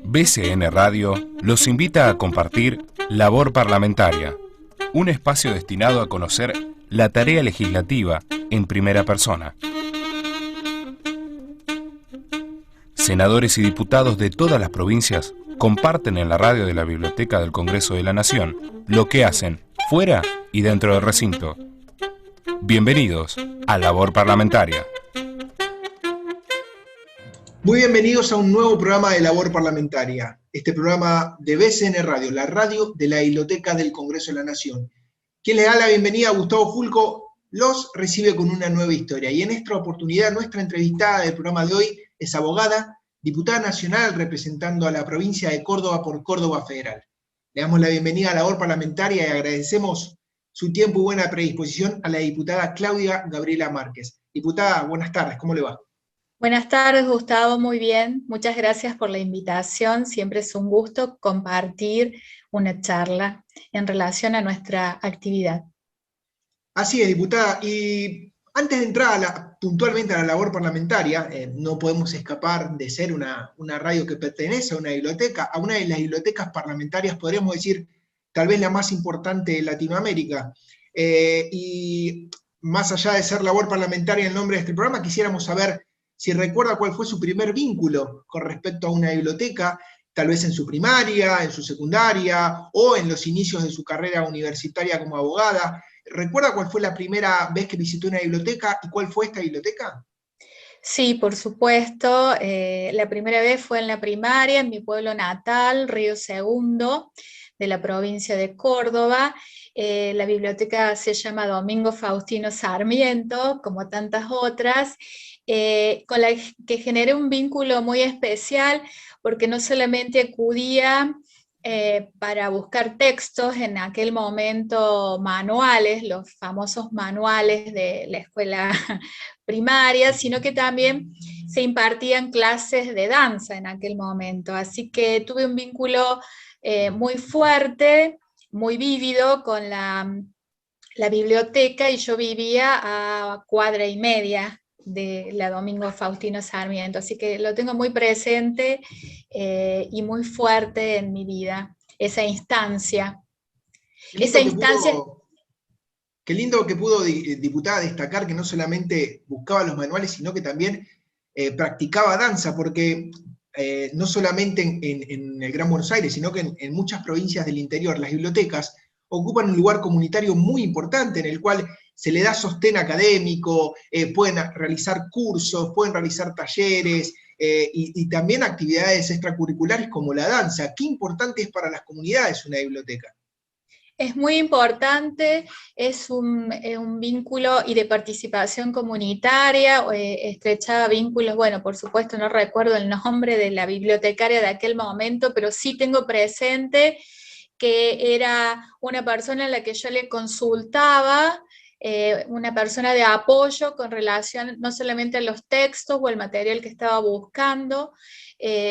BCN Radio los invita a compartir Labor Parlamentaria, un espacio destinado a conocer la tarea legislativa en primera persona. Senadores y diputados de todas las provincias comparten en la radio de la Biblioteca del Congreso de la Nación lo que hacen fuera y dentro del recinto. Bienvenidos a Labor Parlamentaria. Muy bienvenidos a un nuevo programa de Labor Parlamentaria, este programa de BCN Radio, la radio de la Biblioteca del Congreso de la Nación. Quien le da la bienvenida, Gustavo Fulco, los recibe con una nueva historia. Y en esta oportunidad, nuestra entrevistada del programa de hoy es abogada, diputada nacional representando a la provincia de Córdoba por Córdoba Federal. Le damos la bienvenida a Labor Parlamentaria y agradecemos su tiempo y buena predisposición a la diputada Claudia Gabriela Márquez. Diputada, buenas tardes, ¿cómo le va? Buenas tardes, Gustavo, muy bien. Muchas gracias por la invitación. Siempre es un gusto compartir una charla en relación a nuestra actividad. Así es, diputada. Y antes de entrar puntualmente a la labor parlamentaria, no podemos escapar de ser una radio que pertenece a una biblioteca, a una de las bibliotecas parlamentarias, podríamos decir, tal vez la más importante de Latinoamérica. Y más allá de ser labor parlamentaria en nombre de este programa, quisiéramos saber si recuerda cuál fue su primer vínculo con respecto a una biblioteca, tal vez en su primaria, en su secundaria, o en los inicios de su carrera universitaria como abogada. ¿Recuerda cuál fue la primera vez que visitó una biblioteca y cuál fue esta biblioteca? Sí, por supuesto. La primera vez fue en la primaria, en mi pueblo natal, Río Segundo, de la provincia de Córdoba. La biblioteca se llama Domingo Faustino Sarmiento, como tantas otras, con la que generé un vínculo muy especial, porque no solamente acudía para buscar textos, en aquel momento manuales, los famosos manuales de la escuela primaria, sino que también se impartían clases de danza en aquel momento, así que tuve un vínculo muy fuerte, muy vívido con la biblioteca, y yo vivía a cuadra y media de la Domingo Faustino Sarmiento, así que lo tengo muy presente y muy fuerte en mi vida, esa instancia. Qué lindo que pudo, diputada, destacar que no solamente buscaba los manuales, sino que también practicaba danza, porque no solamente en el Gran Buenos Aires, sino que en muchas provincias del interior, las bibliotecas ocupan un lugar comunitario muy importante en el cual se le da sostén académico, pueden realizar cursos, pueden realizar talleres y también actividades extracurriculares como la danza. ¿Qué importante es para las comunidades una biblioteca? Es muy importante, es un vínculo y de participación comunitaria, estrechaba vínculos, bueno, por supuesto no recuerdo el nombre de la bibliotecaria de aquel momento, pero sí tengo presente que era una persona a la que yo le consultaba, una persona de apoyo con relación no solamente a los textos o el material que estaba buscando,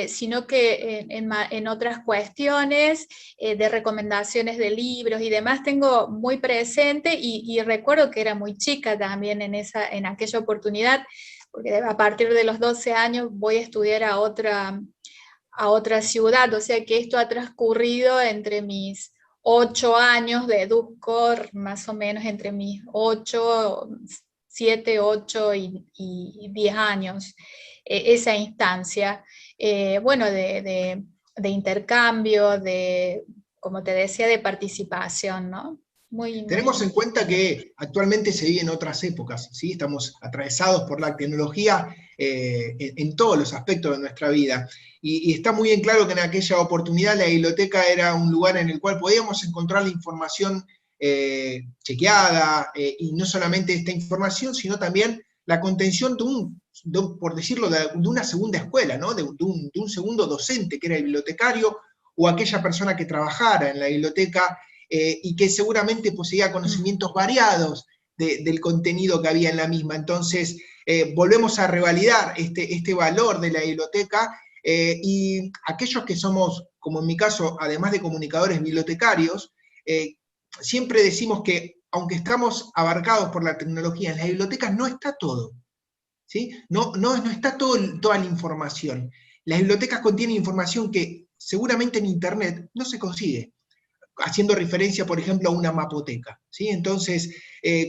sino que en otras cuestiones de recomendaciones de libros y demás tengo muy presente, y recuerdo que era muy chica también en aquella oportunidad, porque a partir de los 12 años voy a estudiar a otra ciudad, o sea que esto ha transcurrido entre mis 8 años, deduzco más o menos entre mis 7, 8 y 10 años, esa instancia, bueno, de intercambio, como te decía, de participación, ¿no? Tenemos en cuenta que actualmente se vive en otras épocas, ¿sí? Estamos atravesados por la tecnología en todos los aspectos de nuestra vida. Y está muy bien claro que en aquella oportunidad la biblioteca era un lugar en el cual podíamos encontrar la información chequeada, y no solamente esta información, sino también la contención por decirlo, de una segunda escuela, ¿no? de un segundo docente que era el bibliotecario, o aquella persona que trabajara en la biblioteca, y que seguramente poseía conocimientos variados del contenido que había en la misma. Entonces, volvemos a revalidar este valor de la biblioteca, y aquellos que somos, como en mi caso, además de comunicadores bibliotecarios, siempre decimos que, aunque estamos abarcados por la tecnología, en las bibliotecas no está todo, ¿sí? No está toda la información. Las bibliotecas contienen información que seguramente en Internet no se consigue, haciendo referencia, por ejemplo, a una mapoteca, ¿sí? Entonces,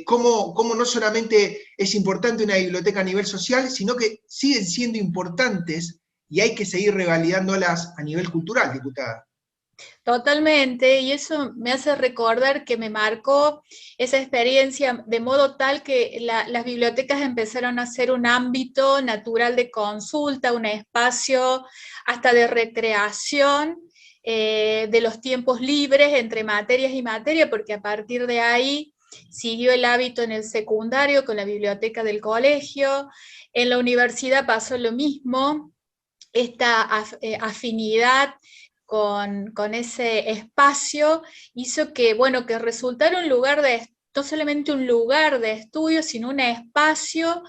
cómo no solamente es importante una biblioteca a nivel social, sino que siguen siendo importantes y hay que seguir revalidándolas a nivel cultural, diputada. Totalmente, y eso me hace recordar que me marcó esa experiencia de modo tal que las bibliotecas empezaron a ser un ámbito natural de consulta, un espacio hasta de recreación de los tiempos libres entre materias y materia, porque a partir de ahí siguió el hábito en el secundario con la biblioteca del colegio, en la universidad pasó lo mismo, esta afinidad con ese espacio hizo que, bueno, que resultara un lugar no solamente un lugar de estudio, sino un espacio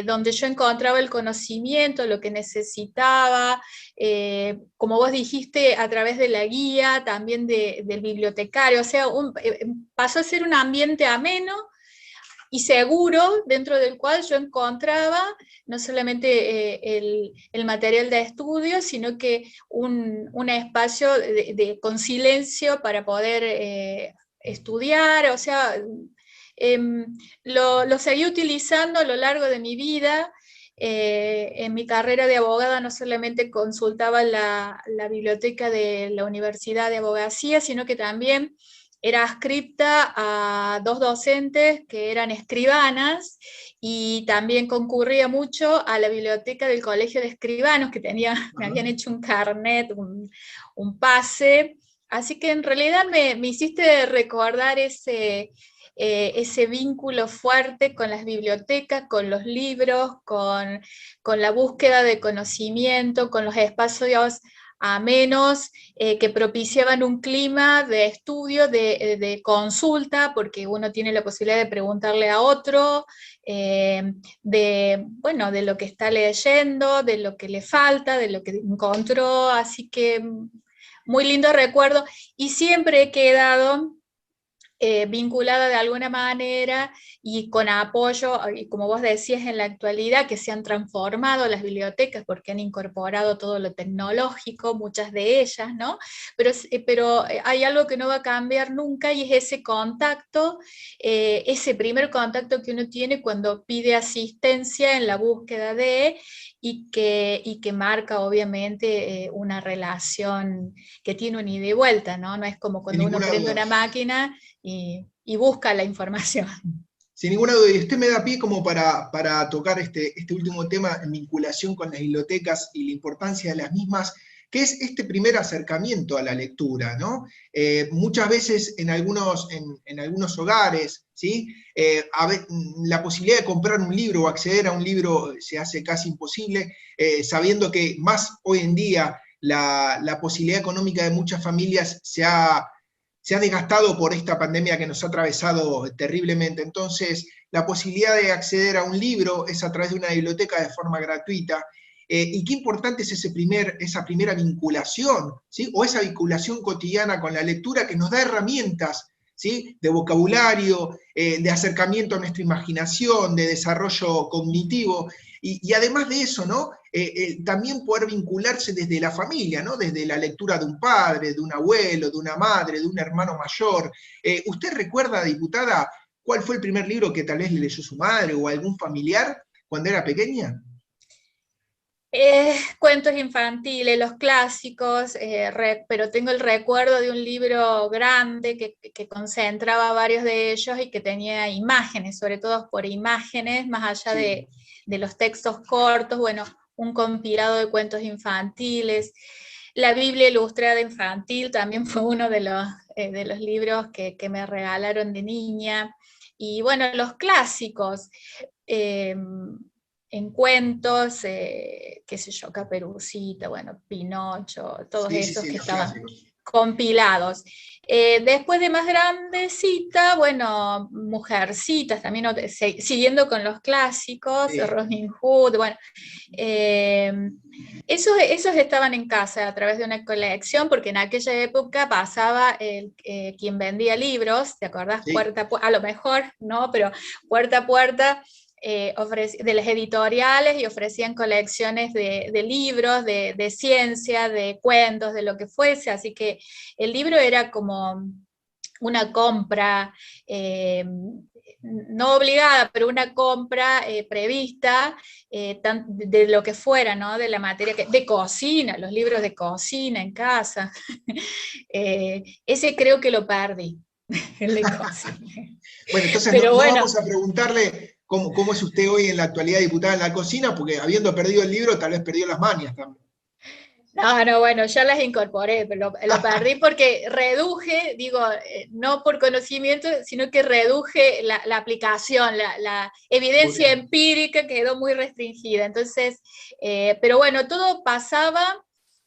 donde yo encontraba el conocimiento, lo que necesitaba, como vos dijiste, a través de la guía, también del bibliotecario, o sea, pasó a ser un ambiente ameno y seguro, dentro del cual yo encontraba no solamente el material de estudio, sino que un espacio con silencio para poder estudiar, o sea, lo seguí utilizando a lo largo de mi vida. En mi carrera de abogada no solamente consultaba la biblioteca de la Universidad de Abogacía, sino que también era adscripta a 2 docentes que eran escribanas y también concurría mucho a la biblioteca del Colegio de Escribanos, que me habían hecho un carnet, un pase. Así que en realidad me hiciste recordar ese vínculo fuerte con las bibliotecas, con los libros, con la búsqueda de conocimiento, con los espacios amenos, que propiciaban un clima de estudio, de consulta, porque uno tiene la posibilidad de preguntarle a otro, bueno, de lo que está leyendo, de lo que le falta, de lo que encontró, así que muy lindo recuerdo, y siempre he quedado vinculada de alguna manera y con apoyo, y como vos decías en la actualidad, que se han transformado las bibliotecas porque han incorporado todo lo tecnológico, muchas de ellas, ¿no? Pero hay algo que no va a cambiar nunca y es ese contacto, ese primer contacto que uno tiene cuando pide asistencia en la búsqueda y que marca obviamente una relación que tiene un ida y vuelta, ¿no? No es como cuando uno prende una máquina y busca la información. Sin ninguna duda, y usted me da pie como para tocar este último tema en vinculación con las bibliotecas y la importancia de las mismas, que es este primer acercamiento a la lectura, ¿no? Muchas veces en algunos hogares, ¿sí? La posibilidad de comprar un libro o acceder a un libro se hace casi imposible, sabiendo que más hoy en día la posibilidad económica de muchas familias se ha desgastado por esta pandemia que nos ha atravesado terriblemente. Entonces, la posibilidad de acceder a un libro es a través de una biblioteca de forma gratuita. Y qué importante es esa primera vinculación, ¿sí? O esa vinculación cotidiana con la lectura que nos da herramientas, ¿sí? De vocabulario, de acercamiento a nuestra imaginación, de desarrollo cognitivo, y además de eso, ¿no? También poder vincularse desde la familia, ¿no? Desde la lectura de un padre, de un abuelo, de una madre, de un hermano mayor. ¿Usted recuerda, diputada, cuál fue el primer libro que tal vez le leyó su madre o algún familiar cuando era pequeña? Cuentos infantiles, los clásicos, pero tengo el recuerdo de un libro grande que concentraba varios de ellos y que tenía imágenes, sobre todo por imágenes, más allá Sí. de los textos cortos, bueno, un compilado de cuentos infantiles. La Biblia Ilustrada Infantil también fue uno de los libros que me regalaron de niña. Y bueno, los clásicos. En cuentos, qué sé yo, Caperucita, bueno, Pinocho, todos esos que Los estaban clásicos. compilados. Después de más grandecita, bueno, Mujercitas, también siguiendo con los clásicos, Sí. Robin Hood, bueno, esos estaban en casa a través de una colección, porque en aquella época pasaba quien vendía libros, ¿te acordás? Sí. Puerta a puerta, a lo mejor, ¿no? Pero puerta a puerta, de las editoriales, y ofrecían colecciones de libros, de ciencia, de cuentos, de lo que fuese, así que el libro era como una compra, no obligada, pero una compra prevista, de lo que fuera, ¿no? De la materia, de cocina, los libros de cocina en casa. Ese creo que lo perdí, el de cocina. Bueno, entonces no, Pero no bueno, vamos a preguntarle cómo es usted hoy en la actualidad diputada en la cocina, porque habiendo perdido el libro, tal vez perdió las mañas también. no, bueno, ya las incorporé, pero lo perdí porque reduje, digo, no por conocimiento, sino que reduje la aplicación, la evidencia empírica quedó muy restringida. Entonces, pero bueno, todo pasaba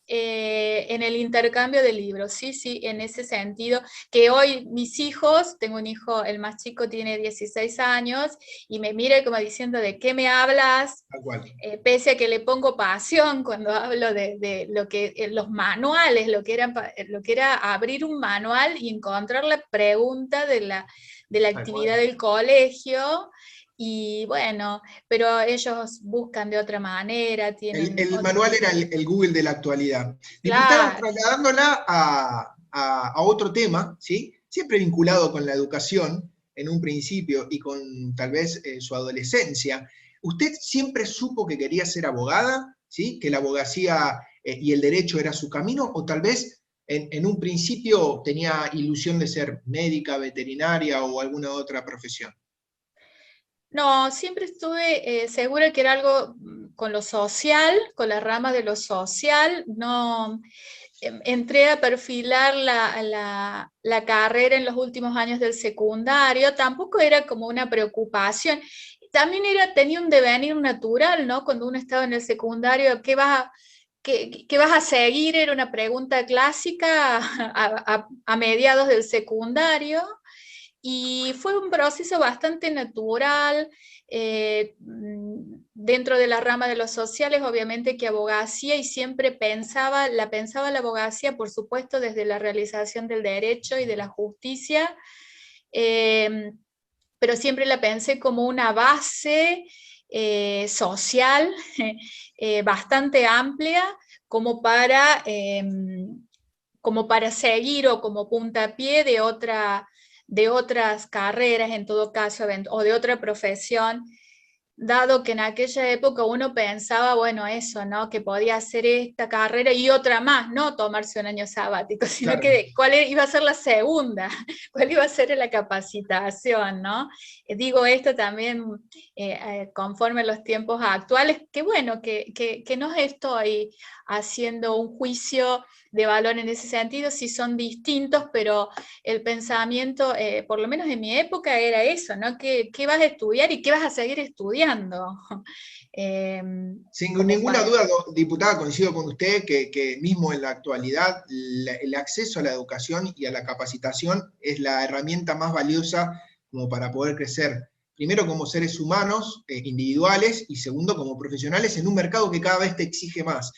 en el intercambio de libros, sí, sí, en ese sentido, que hoy mis hijos, tengo un hijo, el más chico tiene 16 años, y me mira como diciendo, ¿de qué me hablas? Tal cual. Pese a que le pongo pasión cuando hablo de lo que, los manuales, lo que era abrir un manual y encontrar la pregunta de la actividad del colegio, y bueno, pero ellos buscan de otra manera, tienen El otro manual tipo era de... el Google de la actualidad. Diputada, Claro. trasladándola a otro tema, ¿sí? Siempre vinculado con la educación en un principio y con tal vez su adolescencia. ¿Usted siempre supo que quería ser abogada? ¿Sí? ¿Que la abogacía y el derecho era su camino? ¿O tal vez en un principio tenía ilusión de ser médica, veterinaria o alguna otra profesión? No, siempre estuve segura que era algo con lo social, con la rama de lo social. No, entré a perfilar la carrera en los últimos años del secundario, tampoco era como una preocupación. También tenía un devenir natural, ¿no? Cuando uno estaba en el secundario, ¿qué vas a seguir? Era una pregunta clásica a mediados del secundario. Y fue un proceso bastante natural, dentro de la rama de los sociales, obviamente que abogacía, y siempre pensaba la abogacía, por supuesto, desde la realización del derecho y de la justicia, eh, pero siempre la pensé como una base social bastante amplia, como como para seguir, o como puntapié de otras carreras, en todo caso, o de otra profesión, dado que en aquella época uno pensaba, bueno, eso, ¿no? Que podía hacer esta carrera y otra más, no tomarse un año sabático, sino Claro. que cuál iba a ser la segunda, cuál iba a ser la capacitación, ¿no? Digo esto también conforme a los tiempos actuales, que bueno, que no estoy haciendo un juicio de valor en ese sentido, si son distintos, pero el pensamiento, por lo menos en mi época, era eso, ¿no? ¿Qué vas a estudiar y qué vas a seguir estudiando? Sin Como ninguna para... duda, diputada, coincido con usted que mismo en la actualidad el acceso a la educación y a la capacitación es la herramienta más valiosa como para poder crecer, primero como seres humanos individuales y segundo como profesionales en un mercado que cada vez te exige más.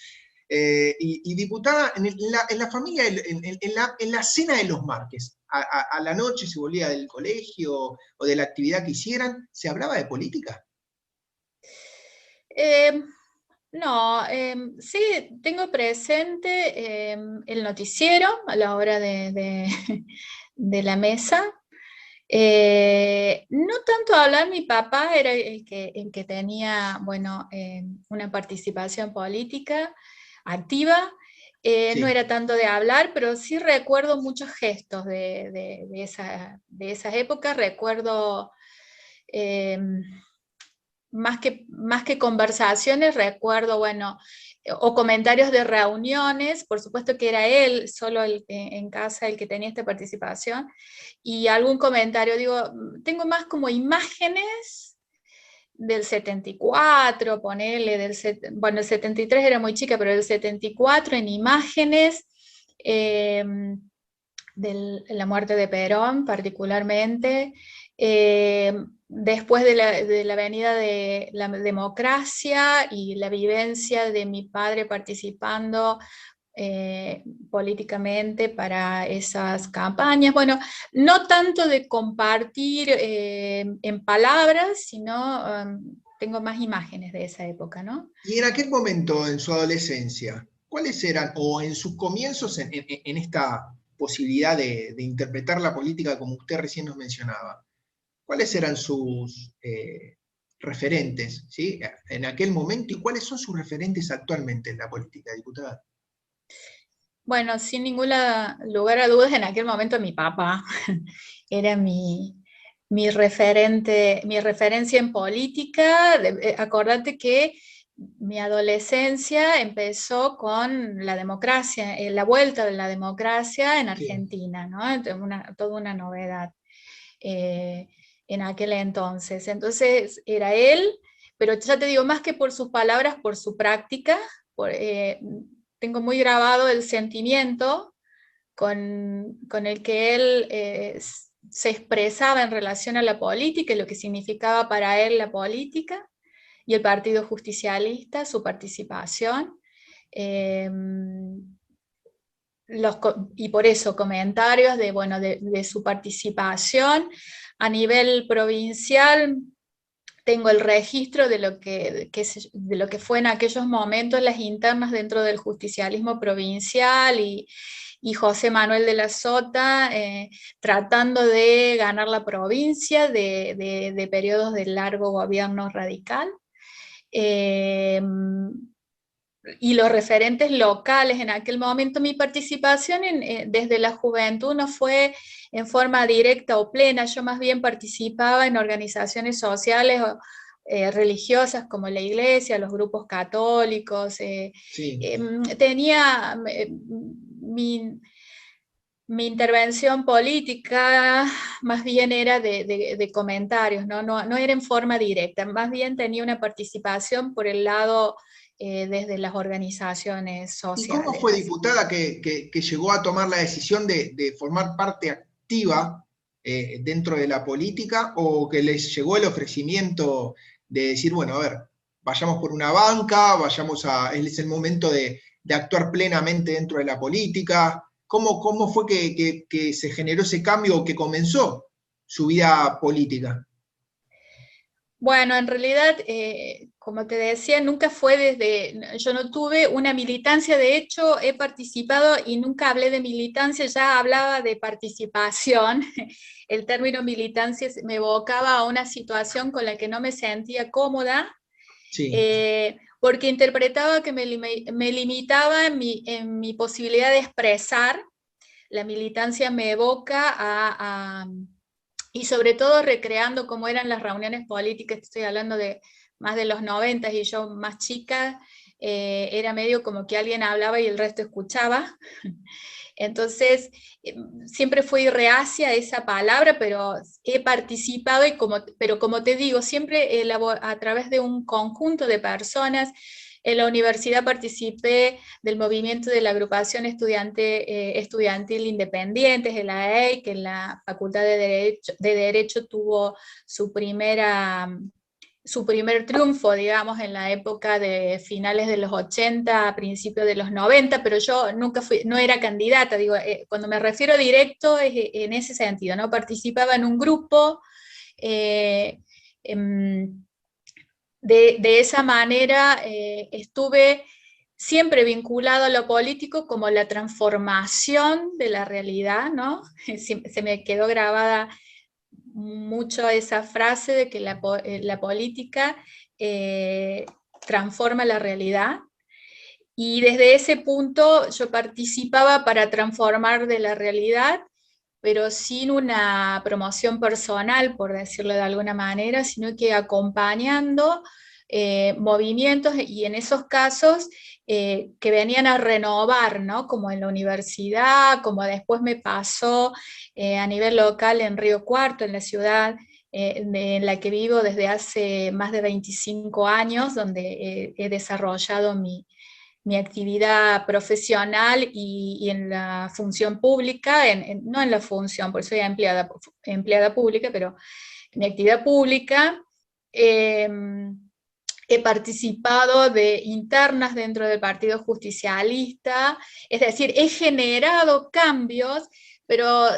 Diputada, en la familia, en la cena de los martes, a la noche se volvía del colegio o de la actividad que hicieran, ¿se hablaba de política? No, sí, tengo presente el noticiero a la hora de la mesa. No tanto hablar, mi papá era el que tenía, bueno, una participación política activa. No Sí. era tanto de hablar, pero sí recuerdo muchos gestos de esas épocas. Recuerdo, eh, más que conversaciones, recuerdo, bueno, o comentarios de reuniones, por supuesto que era él, solo en casa, el que tenía esta participación, y algún comentario, digo, tengo más como imágenes del 74, ponele, bueno, el 73 era muy chica, pero del 74 en imágenes, de la muerte de Perón particularmente, después de la venida de la democracia y la vivencia de mi padre participando políticamente para esas campañas. Bueno, no tanto de compartir en palabras, sino tengo más imágenes de esa época, ¿no? Y en aquel momento, en su adolescencia, ¿cuáles eran, o en sus comienzos en esta posibilidad de interpretar la política como usted recién nos mencionaba, cuáles eran sus referentes, ¿sí? En aquel momento, y cuáles son sus referentes actualmente en la política, diputada? Bueno, sin ningún lugar a dudas, en aquel momento mi papá era mi referente, mi referencia en política. Acordate que mi adolescencia empezó con la democracia, la vuelta de la democracia en Sí. Argentina, ¿no? Toda una novedad en aquel entonces. Entonces era él, pero ya te digo, más que por sus palabras, por su práctica. Tengo muy grabado el sentimiento con el que él se expresaba en relación a la política y lo que significaba para él la política y el Partido Justicialista, su participación. Eh, y por eso comentarios de, bueno, de su participación a nivel provincial. Tengo el registro de de lo que fue en aquellos momentos las internas dentro del justicialismo provincial y José Manuel de la Sota tratando de ganar la provincia de periodos de largo gobierno radical. Y los referentes locales en aquel momento. Mi participación desde la juventud no fue en forma directa o plena, yo más bien participaba en organizaciones sociales religiosas como la iglesia, los grupos católicos. Sí. Tenía mi intervención política más bien era de comentarios, ¿no? No era en forma directa, más bien tenía una participación por el lado desde las organizaciones ¿Y cómo sociales. fue, diputada, que llegó a tomar la decisión de formar parte activa dentro de la política, o que les llegó el ofrecimiento de decir, bueno, a ver, vayamos por una banca, es el momento de actuar plenamente dentro de la política? ¿Cómo fue que se generó ese cambio, que comenzó su vida política? Bueno, en realidad, como te decía, nunca fue yo no tuve una militancia. De hecho he participado y nunca hablé de militancia, ya hablaba de participación. El término militancia me evocaba a una situación con la que no me sentía cómoda, Sí. porque interpretaba que me limitaba en mi posibilidad de expresar. La militancia me evoca y sobre todo recreando cómo eran las reuniones políticas. Estoy hablando de más de los 90 y yo más chica, era medio como que alguien hablaba y el resto escuchaba. Entonces, siempre fui reacia a esa palabra, pero he participado, pero como te digo, siempre a través de un conjunto de personas. En la universidad participé del movimiento de la agrupación estudiantil independientes, de la EIC, que en la Facultad de Derecho tuvo su primer triunfo, digamos, en la época de finales de los 80, principios de los 90, pero yo nunca no era candidata. Digo, cuando me refiero a directo es en ese sentido, ¿no? Participaba en un grupo. eh, de esa manera estuve siempre vinculado a lo político como la transformación de la realidad, ¿no? Se me quedó grabada mucho esa frase de que la política transforma la realidad. Y desde ese punto yo participaba para transformar de la realidad, pero sin una promoción personal, por decirlo de alguna manera, sino que acompañando movimientos, y en esos casos que venían a renovar, ¿no? Como en la universidad, como después me pasó a nivel local en Río Cuarto, en la ciudad en la que vivo desde hace más de 25 años, donde he desarrollado mi actividad profesional y en la función pública, no en la función, porque soy empleada pública, pero mi actividad pública. he participado de internas dentro del Partido Justicialista, es decir, he generado cambios, pero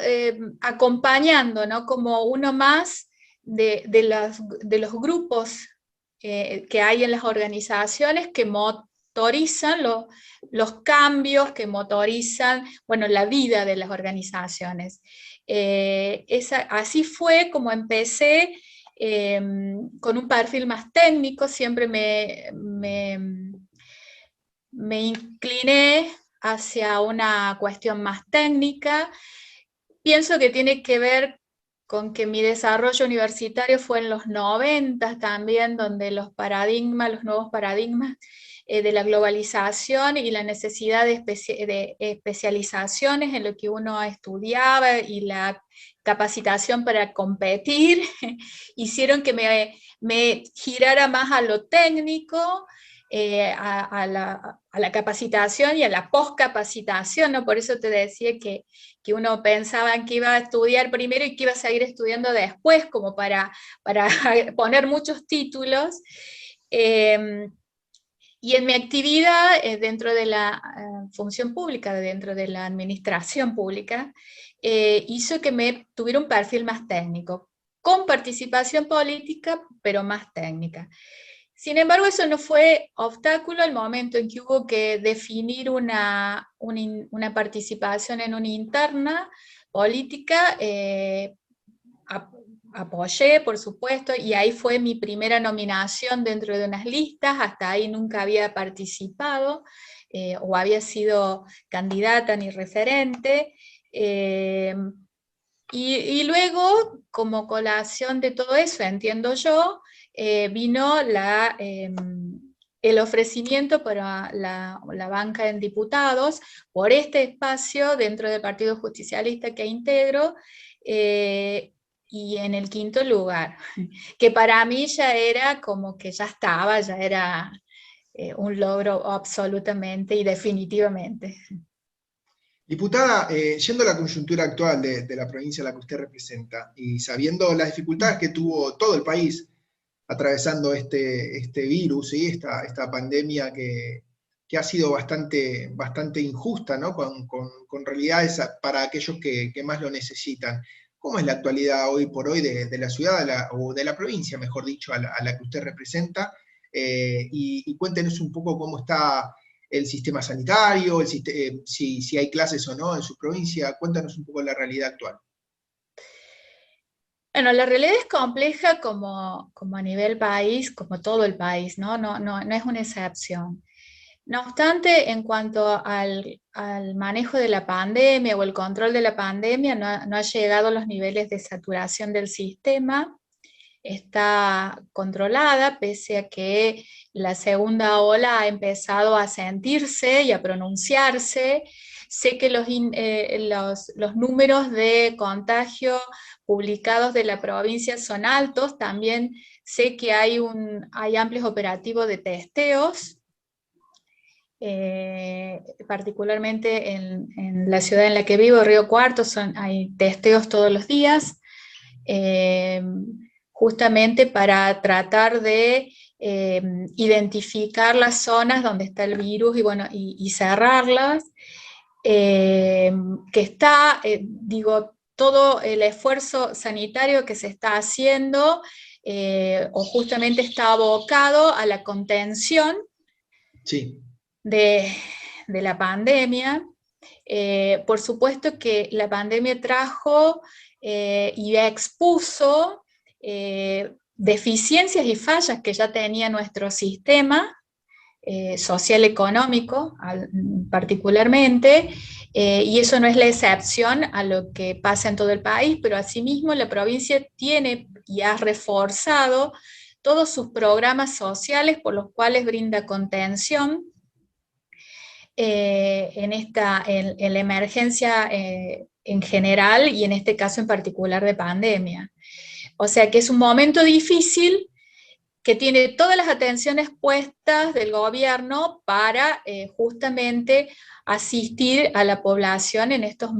acompañando, ¿no? Como uno más de los grupos que hay en las organizaciones que motorizan los cambios, que motorizan, bueno, la vida de las organizaciones. Así fue como empecé, con un perfil más técnico. Siempre me incliné hacia una cuestión más técnica. Pienso que tiene que ver con que mi desarrollo universitario fue en los 90 también, donde los nuevos paradigmas de la globalización y la necesidad de especializaciones en lo que uno estudiaba y la capacitación para competir, hicieron que me girara más a lo técnico, a la capacitación y a la poscapacitación, ¿no? Por eso te decía que uno pensaba que iba a estudiar primero y que iba a seguir estudiando después, como para poner muchos títulos. Y en mi actividad dentro de la función pública, dentro de la administración pública, hizo que me tuviera un perfil más técnico, con participación política, pero más técnica. Sin embargo, eso no fue obstáculo al momento en que hubo que definir una participación en una interna política. Apoyé, por supuesto, y ahí fue mi primera nominación dentro de unas listas. Hasta ahí nunca había participado o había sido candidata ni referente. Y luego, como colación de todo eso, entiendo yo, vino el ofrecimiento para la banca en diputados por este espacio dentro del Partido Justicialista que integro, y en el quinto lugar, que para mí ya era como que ya estaba, ya era un logro absolutamente y definitivamente. Diputada, yendo a la coyuntura actual de la provincia a la que usted representa y sabiendo las dificultades que tuvo todo el país atravesando este virus y esta pandemia que ha sido bastante injusta, ¿no? Con realidades para aquellos que más lo necesitan. ¿Cómo es la actualidad hoy por hoy de la ciudad o de la provincia, mejor dicho, a la que usted representa? Y cuéntenos un poco cómo está el sistema sanitario, si hay clases o no en su provincia. Cuéntanos un poco la realidad actual. Bueno, la realidad es compleja como a nivel país, como todo el país, ¿no? No es una excepción. No obstante, en cuanto al manejo de la pandemia o el control de la pandemia, no ha llegado a los niveles de saturación del sistema. Está controlada, pese a que la segunda ola ha empezado a sentirse y a pronunciarse. Sé que los números de contagio publicados de la provincia son altos. También sé que hay amplios operativos de testeos, particularmente en la ciudad en la que vivo, Río Cuarto, hay testeos todos los días, justamente para tratar de identificar las zonas donde está el virus y cerrarlas, que está, todo el esfuerzo sanitario que se está haciendo o justamente está abocado a la contención. Sí. De la pandemia. Por supuesto que la pandemia trajo y expuso deficiencias y fallas que ya tenía nuestro sistema social económico particularmente, y eso no es la excepción a lo que pasa en todo el país, pero asimismo la provincia tiene y ha reforzado todos sus programas sociales por los cuales brinda contención en la emergencia en general y en este caso en particular de pandemia. O sea que es un momento difícil que tiene todas las atenciones puestas del gobierno para justamente asistir a la población en estos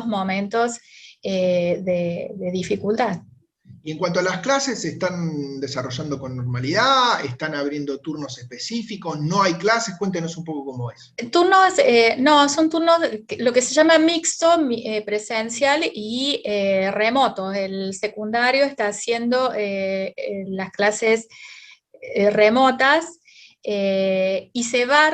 momentos de dificultad. Y en cuanto a las clases, ¿se están desarrollando con normalidad? ¿Están abriendo turnos específicos? ¿No hay clases? Cuéntenos un poco cómo es. Turnos, no, son turnos, lo que se llama mixto, presencial y remoto. El secundario está haciendo las clases remotas y se va,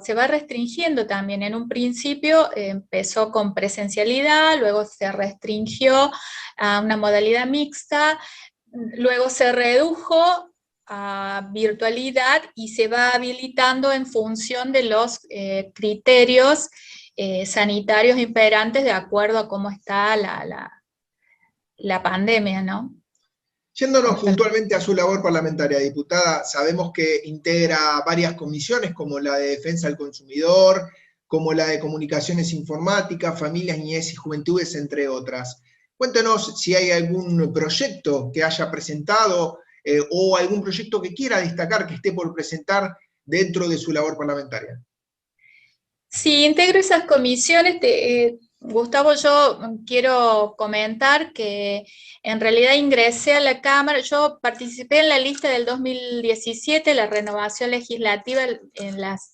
se va restringiendo también. En un principio empezó con presencialidad, luego se restringió a una modalidad mixta, luego se redujo a virtualidad y se va habilitando en función de los criterios sanitarios imperantes de acuerdo a cómo está la pandemia, ¿no? Yéndonos puntualmente a su labor parlamentaria, diputada, sabemos que integra varias comisiones como la de Defensa del Consumidor, como la de Comunicaciones Informáticas, Familias, Niñez y Juventudes, entre otras. Cuéntenos si hay algún proyecto que haya presentado o algún proyecto que quiera destacar que esté por presentar dentro de su labor parlamentaria. Sí, integro esas comisiones. Gustavo, yo quiero comentar que en realidad ingresé a la Cámara, yo participé en la lista del 2017, la renovación legislativa en las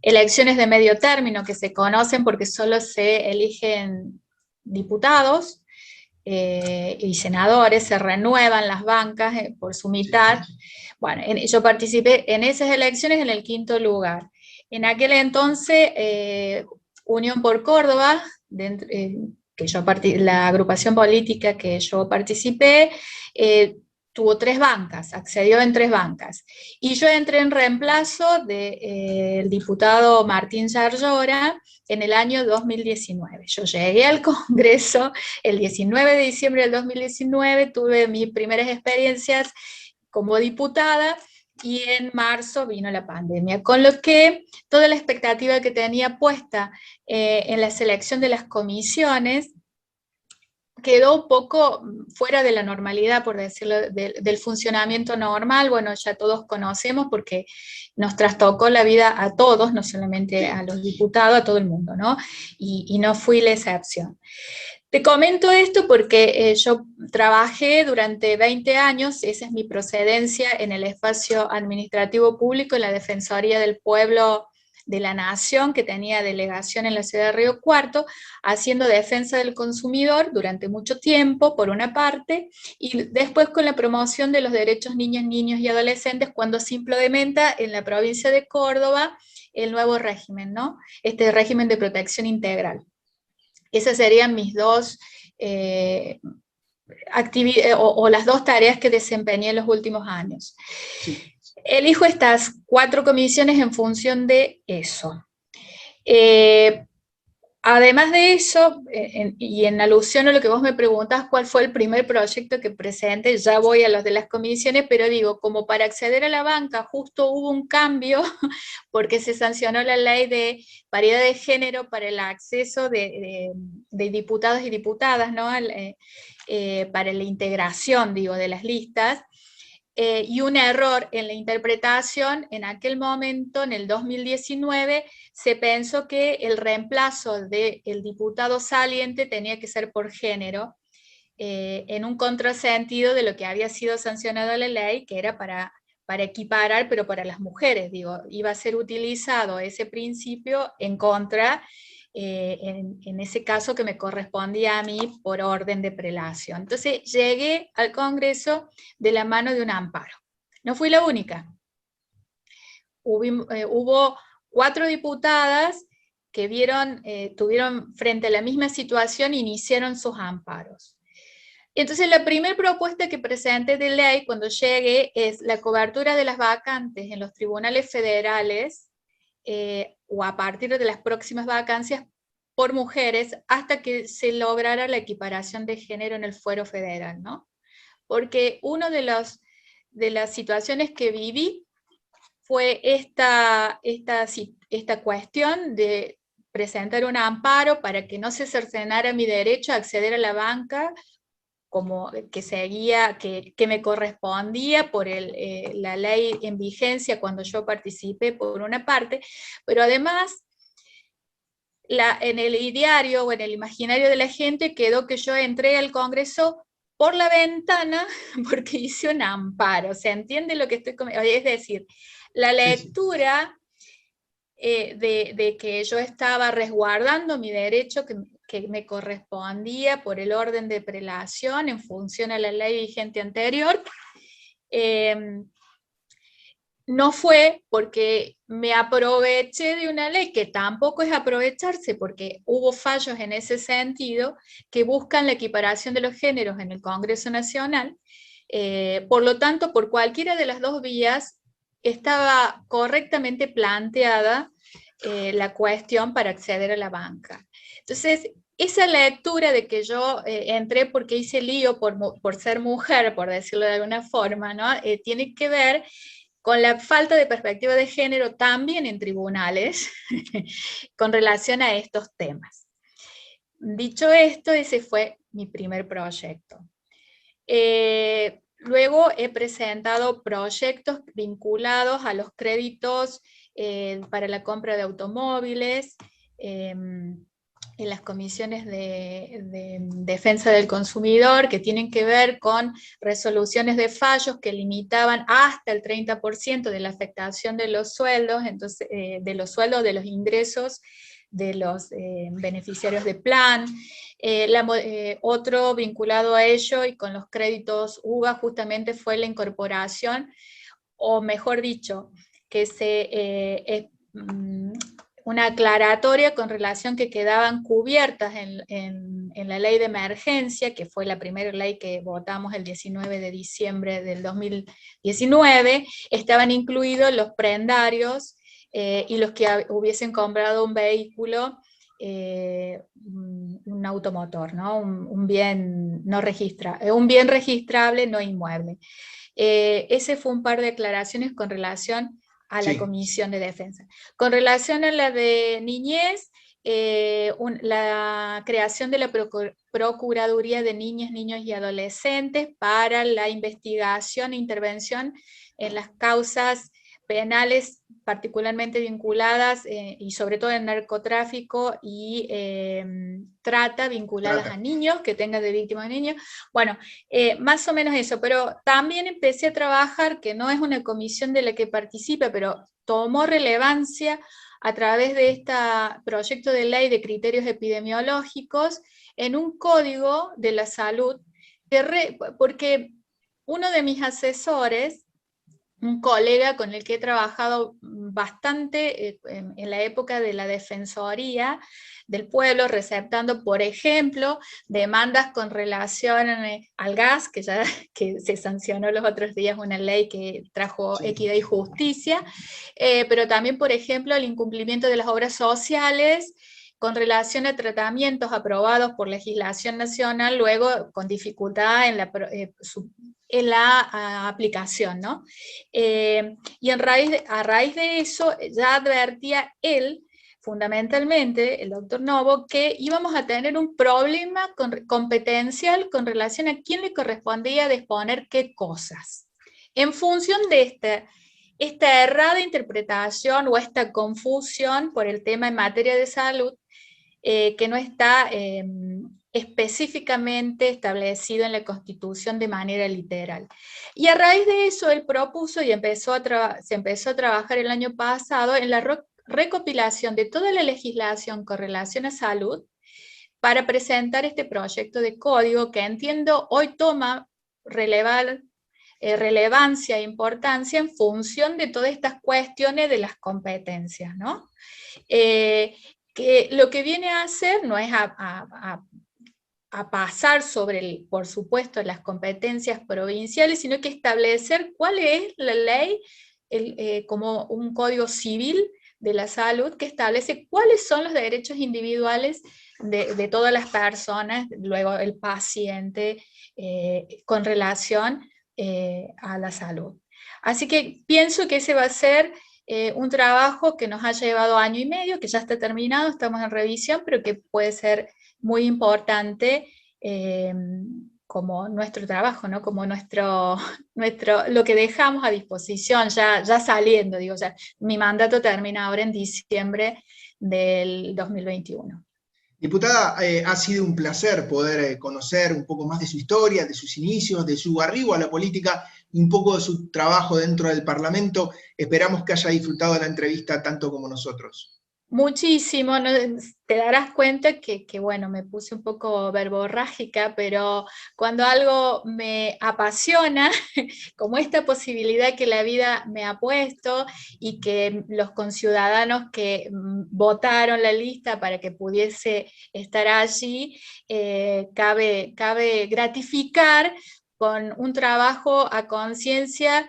elecciones de medio término, que se conocen porque solo se eligen diputados y senadores, se renuevan las bancas por su mitad. Bueno, yo participé en esas elecciones en el 5º lugar. En aquel entonces, Unión por Córdoba, la agrupación política que yo participé, tuvo 3 bancas, accedió en 3 bancas. Y yo entré en reemplazo del diputado Martín Yarlora en el año 2019. Yo llegué al Congreso el 19 de diciembre del 2019, tuve mis primeras experiencias como diputada, y en marzo vino la pandemia, con lo que toda la expectativa que tenía puesta en la selección de las comisiones quedó un poco fuera de la normalidad, por decirlo, del funcionamiento normal. Bueno, ya todos conocemos porque nos trastocó la vida a todos, no solamente a los diputados, a todo el mundo, ¿no? Y no fui la excepción. Te comento esto porque yo trabajé durante 20 años, esa es mi procedencia, en el espacio administrativo público, en la Defensoría del Pueblo de la Nación, que tenía delegación en la ciudad de Río Cuarto, haciendo defensa del consumidor durante mucho tiempo, por una parte, y después con la promoción de los derechos niñas, niños y adolescentes, cuando se implementa en la provincia de Córdoba el nuevo régimen, ¿no? Este régimen de protección integral. Esas serían mis dos las 2 tareas que desempeñé en los últimos años. Sí. Elijo estas 4 comisiones en función de eso. Además de eso, y en alusión a lo que vos me preguntas, ¿cuál fue el primer proyecto que presenté? Ya voy a los de las comisiones, pero digo, como para acceder a la banca justo hubo un cambio, porque se sancionó la ley de paridad de género para el acceso de diputados y diputadas, ¿no? Para la integración, digo, de las listas, y un error en la interpretación. En aquel momento, en el 2019, se pensó que el reemplazo del diputado saliente tenía que ser por género, en un contrasentido de lo que había sido sancionado la ley, que era para equiparar, pero para las mujeres, digo, iba a ser utilizado ese principio en contra, en ese caso que me correspondía a mí por orden de prelación. Entonces llegué al Congreso de la mano de un amparo. No fui la única. Hubo 4 diputadas que tuvieron frente a la misma situación e iniciaron sus amparos. Entonces la primera propuesta que presenté de ley cuando llegué es la cobertura de las vacantes en los tribunales federales, o a partir de las próximas vacancias, por mujeres, hasta que se lograra la equiparación de género en el fuero federal, ¿no? Porque una de las situaciones que viví fue esta cuestión de presentar un amparo para que no se cercenara mi derecho a acceder a la banca, como que me correspondía por la ley en vigencia cuando yo participé, por una parte, pero además en el ideario o en el imaginario de la gente quedó que yo entré al Congreso por la ventana porque hice un amparo. ¿Se entiende lo que estoy comentando? Es decir, la lectura de que yo estaba resguardando mi derecho que me correspondía por el orden de prelación en función a la ley vigente anterior, no fue porque me aproveché de una ley que tampoco es aprovecharse, porque hubo fallos en ese sentido que buscan la equiparación de los géneros en el Congreso Nacional. Por lo tanto, por cualquiera de las dos vías estaba correctamente planteada la cuestión para acceder a la banca. Entonces, esa lectura de que yo entré porque hice lío por ser mujer, por decirlo de alguna forma, ¿no? Tiene que ver con la falta de perspectiva de género también en tribunales con relación a estos temas. Dicho esto, ese fue mi primer proyecto. Luego he presentado proyectos vinculados a los créditos para la compra de automóviles, en las comisiones de defensa del consumidor, que tienen que ver con resoluciones de fallos que limitaban hasta el 30% de la afectación de los sueldos, entonces, de los ingresos de los beneficiarios de plan. Otro vinculado a ello y con los créditos UVA justamente fue la incorporación, o mejor dicho, que una aclaratoria con relación que quedaban cubiertas en la ley de emergencia, que fue la primera ley que votamos el 19 de diciembre del 2019, estaban incluidos los prendarios y los que hubiesen comprado un vehículo, un automotor, ¿no? un bien no un bien registrable no inmueble. Ese fue un par de declaraciones con relación a la Comisión de Defensa. Con relación a la de niñez, la creación de la Procuraduría de Niñas, Niños y Adolescentes para la investigación e intervención en las causas penales particularmente vinculadas y sobre todo en narcotráfico y trata vinculadas a niños, que tengan de víctimas de niños. Bueno, más o menos eso, pero también empecé a trabajar, que no es una comisión de la que participa, pero tomó relevancia a través de este proyecto de ley de criterios epidemiológicos en un código de la salud, porque uno de mis asesores, un colega con el que he trabajado bastante en la época de la Defensoría del Pueblo, receptando, por ejemplo, demandas con relación al gas, que se sancionó los otros días una ley que trajo equidad y justicia, pero también, por ejemplo, el incumplimiento de las obras sociales, con relación a tratamientos aprobados por legislación nacional, luego con dificultad en la aplicación, ¿no? Y a raíz de eso ya advertía él, fundamentalmente, el doctor Novo, que íbamos a tener un problema competencial con relación a quién le correspondía disponer qué cosas. En función de esta errada interpretación o esta confusión por el tema en materia de salud, que no está específicamente establecido en la Constitución de manera literal. Y a raíz de eso él propuso y se empezó a trabajar el año pasado en la recopilación de toda la legislación con relación a salud para presentar este proyecto de código que entiendo hoy toma relevancia e importancia en función de todas estas cuestiones de las competencias, ¿no? Que lo que viene a hacer no es a pasar sobre, por supuesto, las competencias provinciales, sino que establecer cuál es la ley como un código civil de la salud que establece cuáles son los derechos individuales de todas las personas, luego el paciente, con relación a la salud. Así que pienso que ese va a ser un trabajo que nos ha llevado año y medio, que ya está terminado, estamos en revisión, pero que puede ser muy importante como nuestro trabajo, ¿no? Como lo que dejamos a disposición, ya saliendo, digo, ya mi mandato termina ahora en diciembre del 2021. Diputada, ha sido un placer poder conocer un poco más de su historia, de sus inicios, de su arribo a la política y un poco de su trabajo dentro del Parlamento. Esperamos que haya disfrutado de la entrevista tanto como nosotros. Muchísimo, ¿no? Te darás cuenta que, bueno, me puse un poco verborrágica, pero cuando algo me apasiona, como esta posibilidad que la vida me ha puesto y que los conciudadanos que votaron la lista para que pudiese estar allí, cabe gratificar con un trabajo a conciencia,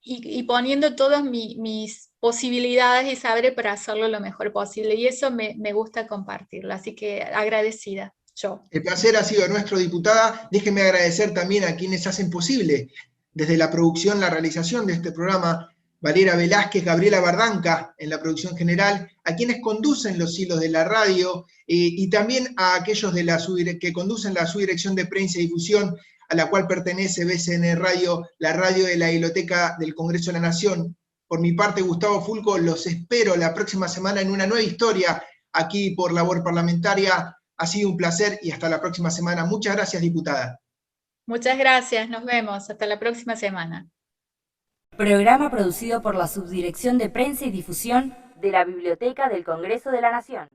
y poniendo todas mis posibilidades y saber para hacerlo lo mejor posible. Y eso me gusta compartirlo. Así que agradecida yo. El placer ha sido nuestro, diputada. Déjeme agradecer también a quienes hacen posible desde la producción, la realización de este programa, Valera Velázquez, Gabriela Bardanca en la producción general, a quienes conducen los hilos de la radio y también a aquellos que conducen la subdirección de prensa y difusión, a la cual pertenece BCN Radio, la radio de la Biblioteca del Congreso de la Nación. Por mi parte, Gustavo Fulco, los espero la próxima semana en una nueva historia aquí por Labor Parlamentaria. Ha sido un placer y hasta la próxima semana. Muchas gracias, diputada. Muchas gracias, nos vemos. Hasta la próxima semana. Programa producido por la Subdirección de Prensa y Difusión de la Biblioteca del Congreso de la Nación.